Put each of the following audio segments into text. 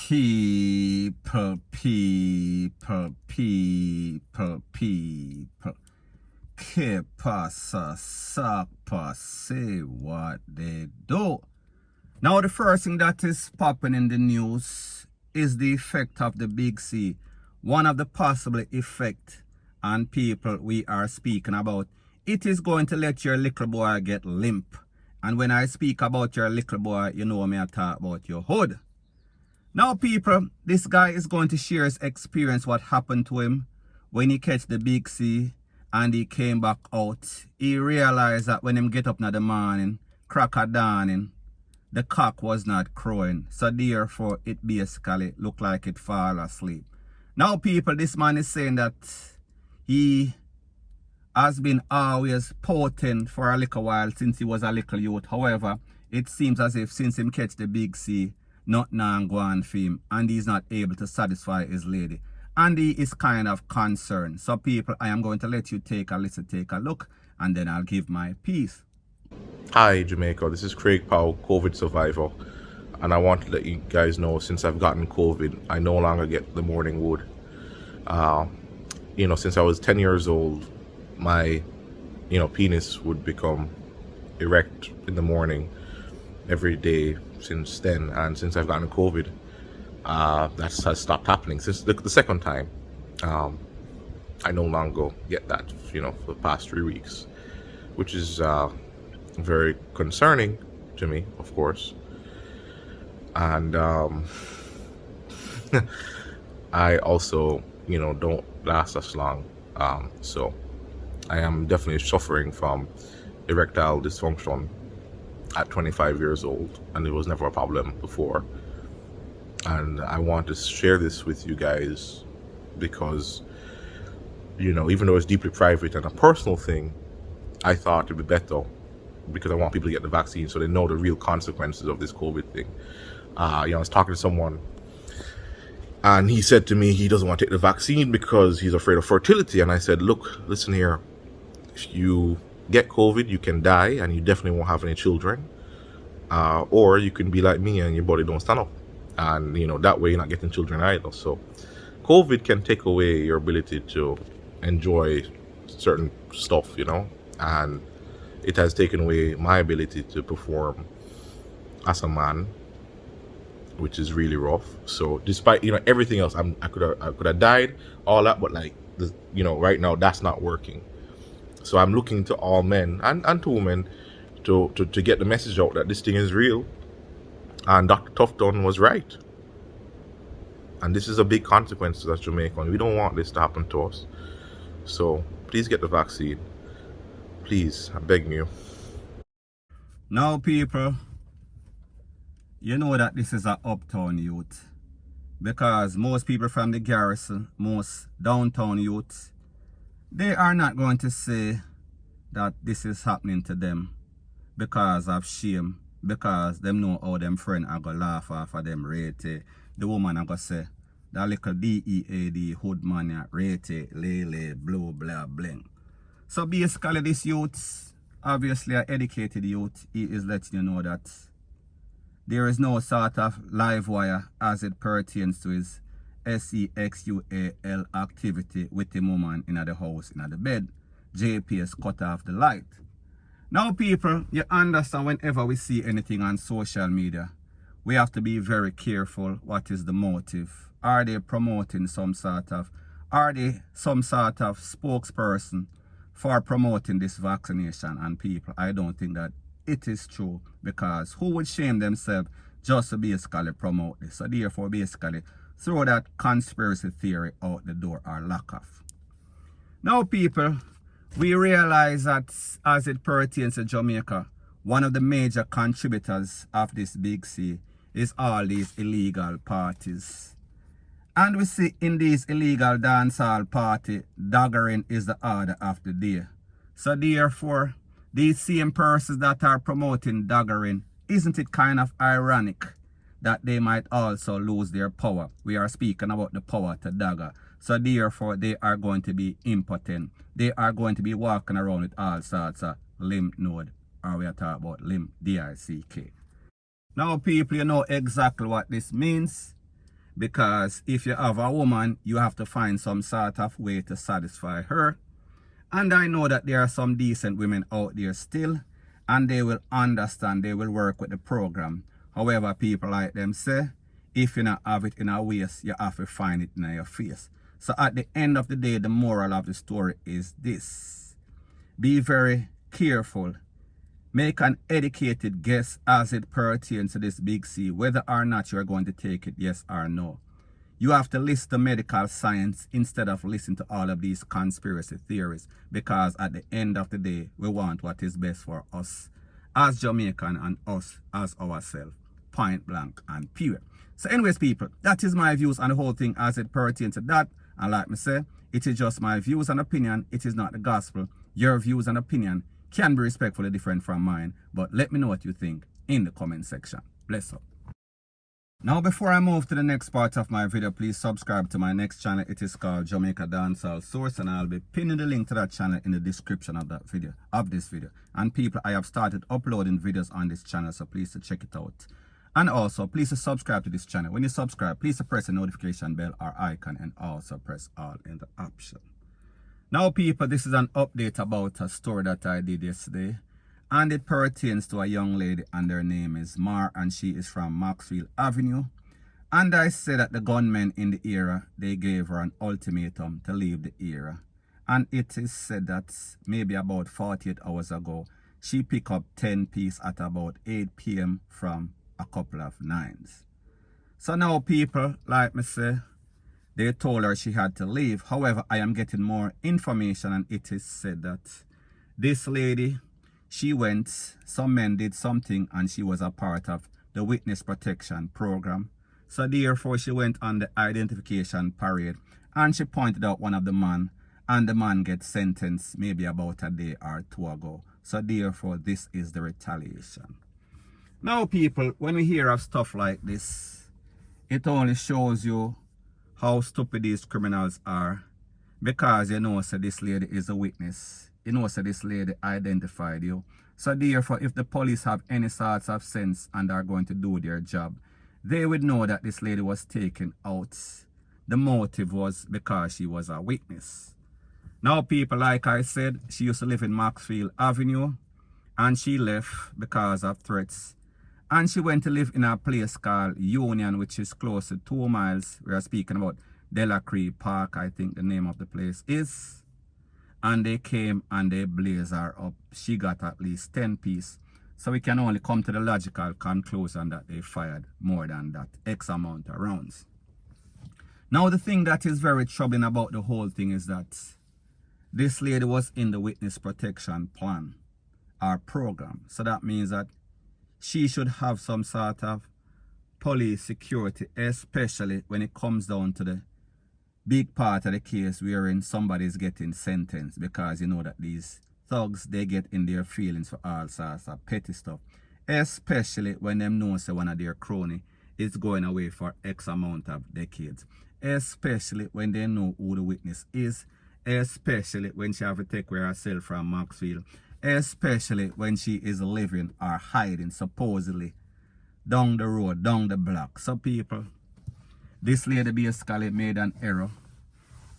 People. K0CK, say what they do. Now the first thing that is popping in the news is the effect of the big C. One of the possible effect on people we are speaking about. It is going to let your little boy get limp. And when I speak about your little boy, you know me I talk about your hood. Now people, this guy is going to share his experience, what happened to him when he catch the big C and he came back out. He realized that when him get up in the morning, crack of dawning, the cock was not crowing. So therefore, it basically looked like it fall asleep. Now people, this man is saying that he has been always potent for a little while since he was a little youth. However, it seems as if since him catch the big C, nothing go on for him and he's not able to satisfy his lady. And he is kind of concerned. So people, I am going to let you take a listen, take a look, and then I'll give my piece. Hi Jamaica, this is Craig Powell, COVID survivor, and I want to let you guys know since I've gotten COVID, I no longer get the morning wood. Since I was 10 years old, my penis would become erect in the morning every day since then, and since I've gotten COVID, that has stopped happening. Since the second time, I no longer get that, for the past 3 weeks, which is very concerning to me, of course. And I also, don't last as long. So I am definitely suffering from erectile dysfunction at 25 years old, and it was never a problem before. And I want to share this with you guys because, even though it's deeply private and a personal thing, I thought it'd be better because I want people to get the vaccine so they know the real consequences of this COVID thing. I was talking to someone and he said to me he doesn't want to take the vaccine because he's afraid of fertility. And I said, look, listen here, if you get COVID, you can die and you definitely won't have any children. Or you can be like me and your body don't stand up. And, that way you're not getting children either. So COVID can take away your ability to enjoy certain stuff, and it has taken away my ability to perform as a man, which is really rough. So despite everything else, I could have died, all that, but right now that's not working. So I'm looking to all men and to women to get the message out that this thing is real, and Dr. Tufton was right. And this is a big consequence to us Jamaicans. We don't want this to happen to us. So please get the vaccine. Please, I beg you. Now people, you know that this is an uptown youth. Because most people from the garrison, most downtown youths, they are not going to say that this is happening to them because of shame. Because them know how them friend are going to laugh off of them rate. The woman are going to say, that little DEAD hood man rate, lele, blue, blah, bling. So basically this youth, obviously an educated youth, he is letting you know that there is no sort of live wire as it pertains to his SEXUAL activity with the woman in the house, in the bed. JPS cut off the light. Now people, you understand whenever we see anything on social media, we have to be very careful what is the motive. Are they promoting some sort of spokesperson for promoting this vaccination? And people, I don't think that it is true, because who would shame themselves just to basically promote this? So therefore basically throw that conspiracy theory out the door or lock off. Now people, we realize that as it pertains to Jamaica, one of the major contributors of this big C is all these illegal parties. And we see in these illegal dancehall party, daggering is the order of the day. So therefore, these same persons that are promoting daggering, isn't it kind of ironic that they might also lose their power? We are speaking about the power to dagger. So therefore, they are going to be impotent. They are going to be walking around with all sorts of lymph node, or we are talking about lymph, DICK. Now people, you know exactly what this means. Because if you have a woman, you have to find some sort of way to satisfy her. And I know that there are some decent women out there still, and they will understand, they will work with the program. However, people like them say, if you not have it in a waist, you have to find it in your face. So at the end of the day, the moral of the story is this. Be very careful. Make an educated guess as it pertains to this big C, whether or not you are going to take it, yes or no. You have to listen to medical science instead of listening to all of these conspiracy theories, because at the end of the day, we want what is best for us as Jamaican and us as ourselves, point blank and period. So anyways, people, that is my views on the whole thing as it pertains to that. And like me say, it is just my views and opinion. It is not the gospel. Your views and opinion can be respectfully different from mine, but let me know what you think in the comment section. Bless up. Now, before I move to the next part of my video, please subscribe to my next channel. It is called Jamaica Dancehall Source, and I'll be pinning the link to that channel in the description of that video, this video. And people, I have started uploading videos on this channel, so please check it out. And also, please subscribe to this channel. When you subscribe, please press the notification bell or icon, and also press all in the option. Now, people, this is an update about a story that I did yesterday. And it pertains to a young lady, and her name is Mar, and she is from Maxfield Avenue. And I said that the gunmen in the area, they gave her an ultimatum to leave the area. And it is said that maybe about 48 hours ago, she picked up 10 pieces at about 8 p.m. from a couple of 9s. So now, people, like me say, they told her she had to leave. However, I am getting more information, and it is said that this lady, she went, some men did something, and she was a part of the witness protection program. So therefore, she went on the identification parade, and she pointed out one of the men, and the man gets sentenced maybe about a day or two ago. So therefore, this is the retaliation. Now, people, when we hear of stuff like this, it only shows you how stupid these criminals are, because you know, so this lady is a witness. You know, so this lady identified you. So therefore, if the police have any sorts of sense and are going to do their job, they would know that this lady was taken out. The motive was because she was a witness. Now, people, like I said, she used to live in Maxfield Avenue, and she left because of threats. And she went to live in a place called Union, which is close to 2 miles. We are speaking about Delacree Park, I think the name of the place is. And they came and they blazed her up. She got at least 10 pieces. So we can only come to the logical conclusion that they fired more than that X amount of rounds. Now, the thing that is very troubling about the whole thing is that this lady was in the witness protection plan, our program. So that means that she should have some sort of police security, especially when it comes down to the big part of the case wherein somebody is getting sentenced, because you know that these thugs, they get in their feelings for all sorts of petty stuff, especially when them know say one of their crony is going away for X amount of decades, especially when they know who the witness is, especially when she have to take away herself from Maxfield, especially when she is living or hiding supposedly down the road, down the block. So people, this lady basically made an error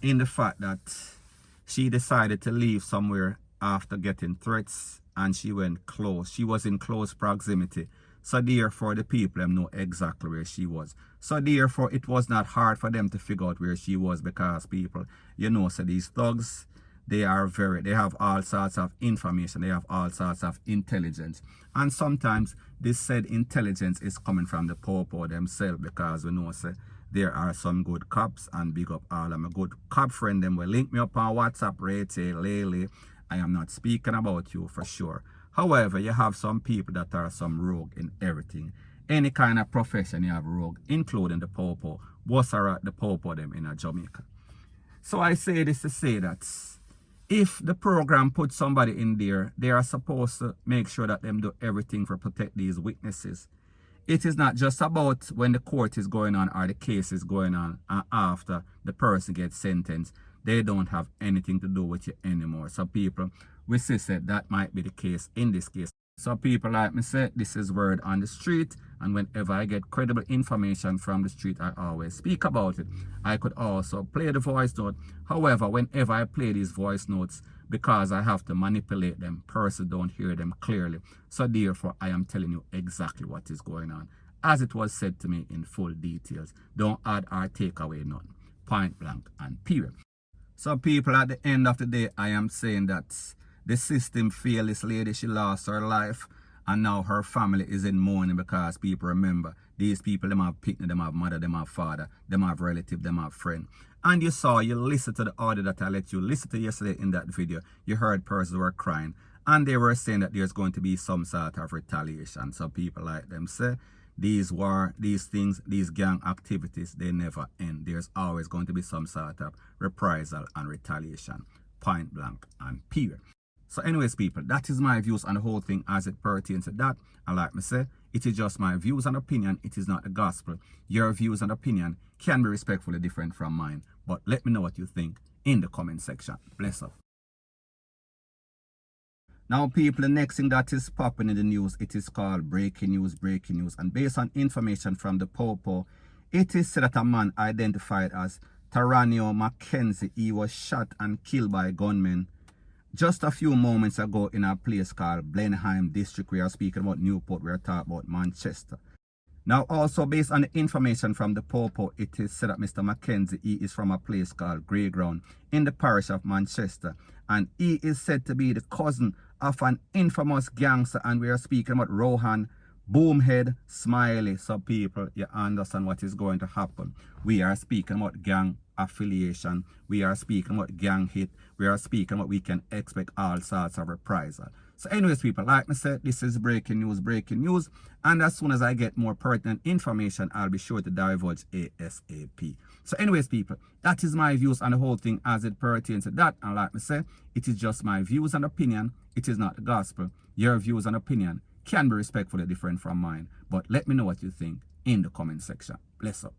in the fact that she decided to leave somewhere after getting threats, and she went close. She was in close proximity. So therefore, the people them know exactly where she was. So therefore, it was not hard for them to figure out where she was, because people, you know, so these thugs, they have all sorts of information. They have all sorts of intelligence. And sometimes this said intelligence is coming from the popo themselves, because we know, say, there are some good cops, and big up all of my good cop friend them will link me up on WhatsApp, Rete, Lele. I am not speaking about you for sure. However, you have some people that are some rogue in everything. Any kind of profession you have rogue, including the popo. What's are the popo them in Jamaica. So I say this to say that if the program puts somebody in there, they are supposed to make sure that them do everything to protect these witnesses. It is not just about when the court is going on or the case is going on, and after the person gets sentenced, they don't have anything to do with you anymore. So people, we say that might be the case in this case. So people like me say, this is word on the street, and whenever I get credible information from the street, I always speak about it. I could also play the voice note. However, whenever I play these voice notes, because I have to manipulate them, persons don't hear them clearly. So therefore, I am telling you exactly what is going on, as it was said to me in full details. Don't add or take away none. Point blank and period. So people, at the end of the day, I am saying that the system failed this lady. She lost her life, and now her family is in mourning, because people remember, these people, them have picnic, them have mother, them have father, them have relative, them have friend. And you listen to the audio that I let you listen to yesterday in that video. You heard persons were crying, and they were saying that there's going to be some sort of retaliation. So people like them say, these things, these gang activities, they never end. There's always going to be some sort of reprisal and retaliation. Point blank and period. So anyways, people, that is my views on the whole thing as it pertains to that. And like me say, it is just my views and opinion. It is not the gospel. Your views and opinion can be respectfully different from mine. But let me know what you think in the comment section. Bless up. Now, people, the next thing that is popping in the news, it is called breaking news. And based on information from the Popo, it is said that a man identified as Taranio Mackenzie, he was shot and killed by gunmen just a few moments ago in a place called Blenheim District. We are speaking about Newport, we are talking about Manchester. Now, also based on the information from the Popo, it is said that Mr. Mackenzie, he is from a place called Greyground in the parish of Manchester. And he is said to be the cousin of an infamous gangster, and we are speaking about Rohan Boomhead Smiley. So people, you understand what is going to happen. We are speaking about gang affiliation. We are speaking about gang hit. We are speaking about we can expect all sorts of reprisal. So anyways, people, like I said, this is breaking news. And as soon as I get more pertinent information, I'll be sure to divulge ASAP. So anyways, people, that is my views on the whole thing as it pertains to that. And like I said, it is just my views and opinion. It is not the gospel. Your views and opinion can be respectfully different from mine. But let me know what you think in the comment section. Bless up.